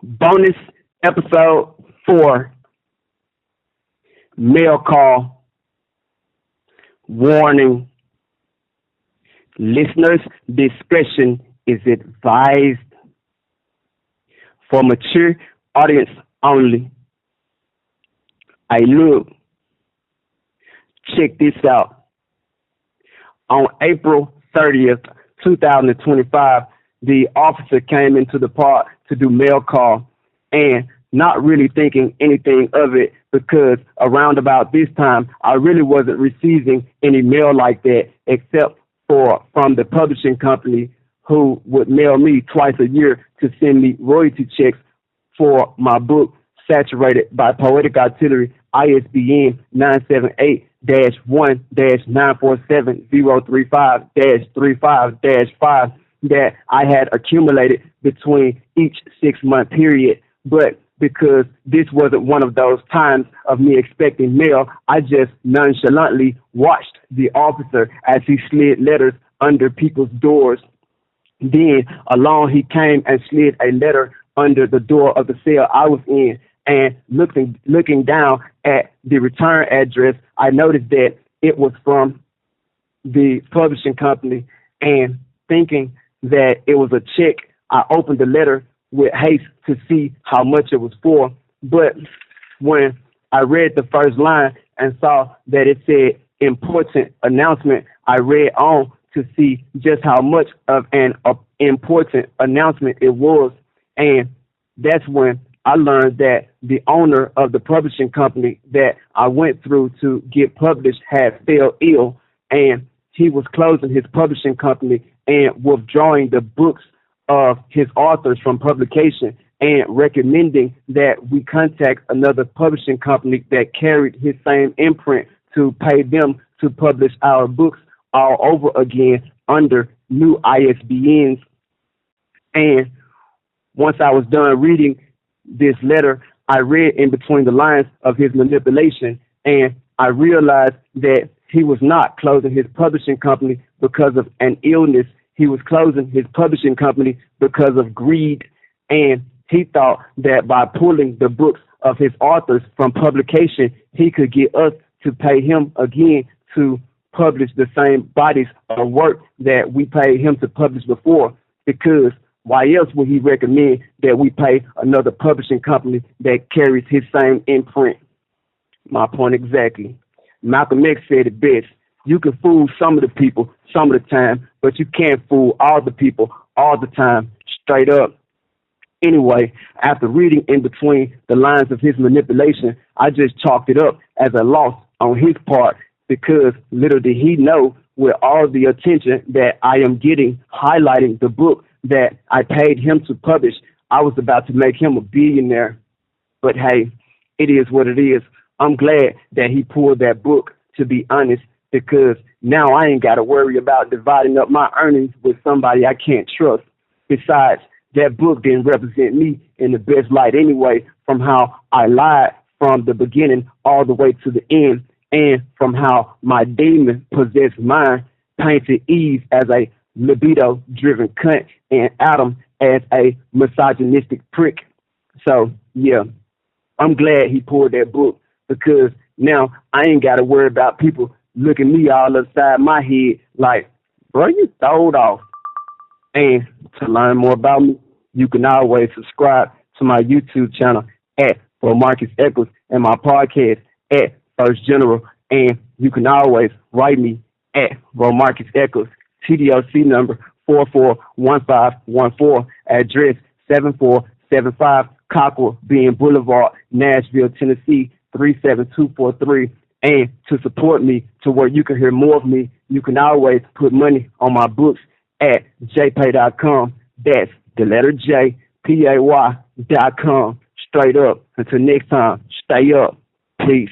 Bonus episode 4, mail call, warning. Listeners' discretion is advised for mature audience only. Hey, look, check this out. On April 30th, 2025, the officer came into the park to do mail call and not really thinking anything of it because around about this time, I really wasn't receiving any mail like that except for from the publishing company who would mail me twice a year to send me royalty checks for my book, Saturated by Poetic Artillery, ISBN 978-1-947-035-35-5 that I had accumulated between each 6-month period. But because this wasn't one of those times of me expecting mail, I just nonchalantly watched the officer as he slid letters under people's doors. Then along he came and slid a letter under the door of the cell I was in. And looking down at the return address, I noticed that it was from the publishing company. And thinking that it was a check, I opened the letter with haste to see how much it was for. But when I read the first line and saw that it said important announcement, I read on to see just how much of an important announcement it was. And that's when I learned that the owner of the publishing company that I went through to get published had fell ill, and he was closing his publishing company and withdrawing the books of his authors from publication and recommending that we contact another publishing company that carried his same imprint to pay them to publish our books all over again under new ISBNs. And once I was done reading this letter, I read in between the lines of his manipulation, and I realized that he was not closing his publishing company because of an illness. He was closing his publishing company because of greed, and he thought that by pulling the books of his authors from publication, he could get us to pay him again to publish the same bodies of work that we paid him to publish before, because why else would he recommend that we pay another publishing company that carries his same imprint? My point exactly. Malcolm X said it best. You can fool some of the people some of the time, but you can't fool all the people all the time, straight up. Anyway, after reading in between the lines of his manipulation, I just chalked it up as a loss on his part because little did he know with all the attention that I am getting highlighting the book that I paid him to publish, I was about to make him a billionaire. But hey, it is what it is. I'm glad that he pulled that book, to be honest, because now I ain't got to worry about dividing up my earnings with somebody I can't trust. Besides, that book didn't represent me in the best light anyway, from how I lied from the beginning all the way to the end, and from how my demon possessed mind painted Eve as a libido-driven cunt and Adam as a misogynistic prick. So, yeah, I'm glad he pulled that book because now I ain't got to worry about people looking me all upside my head like, bro, you throwed off. And to learn more about me, you can always subscribe to my YouTube channel at For Marcus Eccles and my podcast at First General. And you can always write me at For Marcus Eccles, TDOC number 441514, address 7475 Cockrell Bean Boulevard, Nashville, Tennessee 37243. And to support me to where you can hear more of me, you can always put money on my books at jpay.com. That's the letter J, Pay.com. Straight up. Until next time, stay up. Peace.